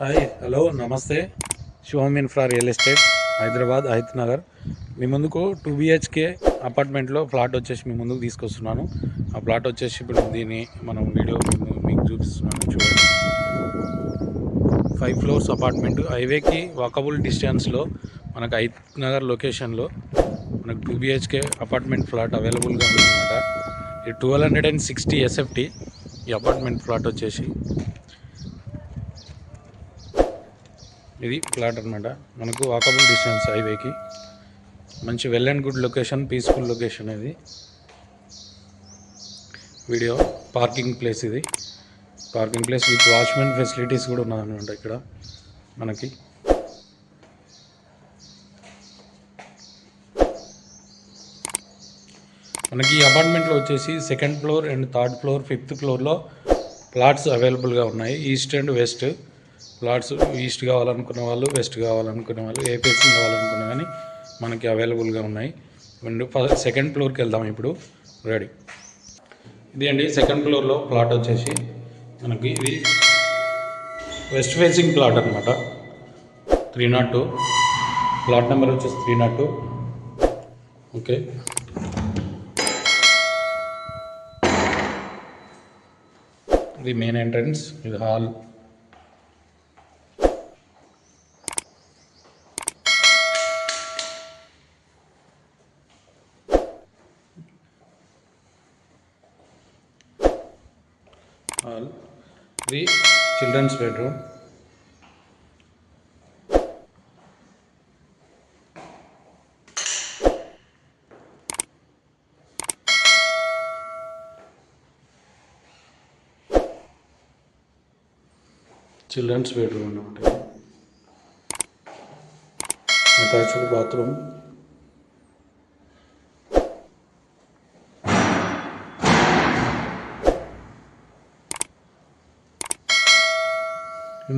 Hi hello నమస్తే. Shivam infra real estate Hyderabad హైత్ నగర్ మీ ముందుకు 2 BHK అపార్ట్మెంట్లో ఫ్లాట్ వచ్చేసి మీ ముందుకు తీసుకొస్తున్నాను. ఆ ప్లాట్ వచ్చేసి ఇప్పుడు దీన్ని మనం వీడియో మీకు చూపిస్తున్నాను, చూడండి. 5 floors అపార్ట్మెంట్, హైవేకి వాకబుల్ డిస్టెన్స్లో మనకు హైత్ నగర్ లొకేషన్లో మనకు 2 BHK అపార్ట్మెంట్ ఫ్లాట్ అవైలబుల్గా ఉందన్నమాట. ఇది 1260 SFT ఈ అపార్ట్మెంట్ ఫ్లాట్ వచ్చేసి. ఇది ఫ్లాట్ అనమాట, మనకు వాకబుల్ డిస్టెన్స్ హైవేకి, మంచి well and good location, peaceful location. ఇది వీడియో పార్కింగ్ ప్లేస్, ఇది parking place with watchmen facilities కూడా ఉన్నదన్నమాట ఇక్కడ మనకి. ఈ అపార్ట్మెంట్లో వచ్చేసి 2nd floor and 3rd floor 5th floorలో ప్లాట్స్ అవైలబుల్గా ఉన్నాయి. East and west plots, east కావాలనుకున్న వాళ్ళు, వెస్ట్ కావాలనుకునే వాళ్ళు, ఏ ఫేసింగ్ కావాలనుకున్నా కానీ మనకి అవైలబుల్గా ఉన్నాయి. అండ్ 2nd floorకి వెళ్దాం ఇప్పుడు. రెడీ, ఇది అండి 2nd floorలో ప్లాట్ వచ్చేసి మనకి. ఇది వెస్ట్ ఫేసింగ్ ప్లాట్ అనమాట. 302 ప్లాట్ నెంబర్ వచ్చేసి 302. ఓకే, ఇది మెయిన్ ఎంట్రన్స్, ఇది హాల్. ఇది చిల్డ్రన్స్ బెడ్రూమ్. చిల్డ్రన్స్ బెడ్రూమ్ అన్నమాట. Attached bathroom.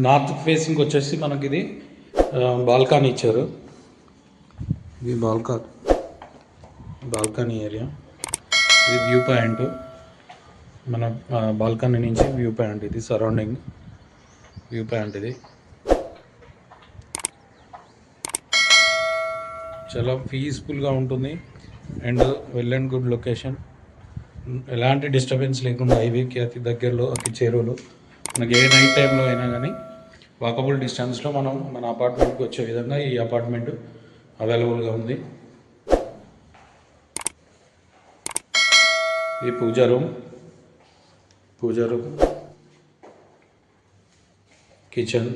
నార్త్ ఫేసింగ్ వచ్చేసి మనకి ఇది బాల్కనీ ఇచ్చారు. ఇది బాల్కనీ ఏరియా. ఇది వ్యూ పాయింట్, మన బాల్కనీ నుంచి వ్యూ పాయింట్. ఇది సరౌండింగ్ వ్యూ పాయింట్. ఇది చాలా పీస్ఫుల్గా ఉంటుంది and well and good location. ఎలాంటి డిస్టర్బెన్స్ లేకుండా హైవేకి అతి దగ్గరలో, అతి చేరువలో, మనకి ఏ నైట్ టైంలో అయినా కానీ వాకబుల్ డిస్టెన్స్లో మనం మన అపార్ట్మెంట్కి వచ్చే విధంగా ఈ అపార్ట్మెంట్ అవైలబుల్గా ఉంది. ఇది పూజా రూమ్, కిచెన్.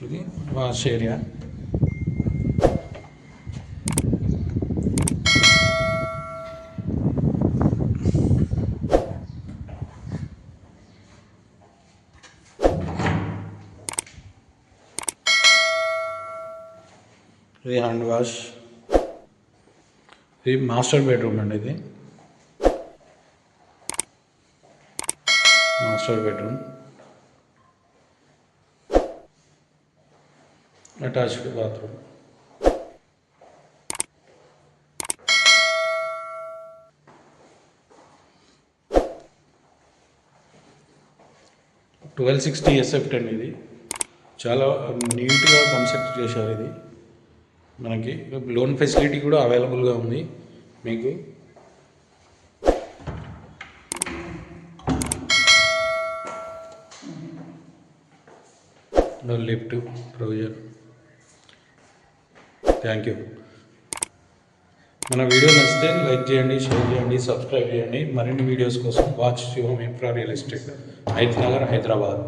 ఇది వాష్ ఏరియా. ఇది హ్యాండ్ వాష్. ఇది మాస్టర్ బెడ్రూమ్ అండి. ఇది master bedroom, attached bathroom. $1260 SFT అండి. ఇది చాలా నీట్గా కన్స్ట్రక్ట్ చేశారు. ఇది మనకి లోన్ ఫెసిలిటీ కూడా అవైలబుల్గా ఉంది మీకు. Lift provision. Thank you. మన వీడియో నచ్చితే లైక్ చేయండి, షేర్ చేయండి, సబ్స్క్రైబ్ చేయండి. మరిన్ని వీడియోస్ కోసం watch Shivam infra real estate, హైత్ నగర్, హైదరాబాద్.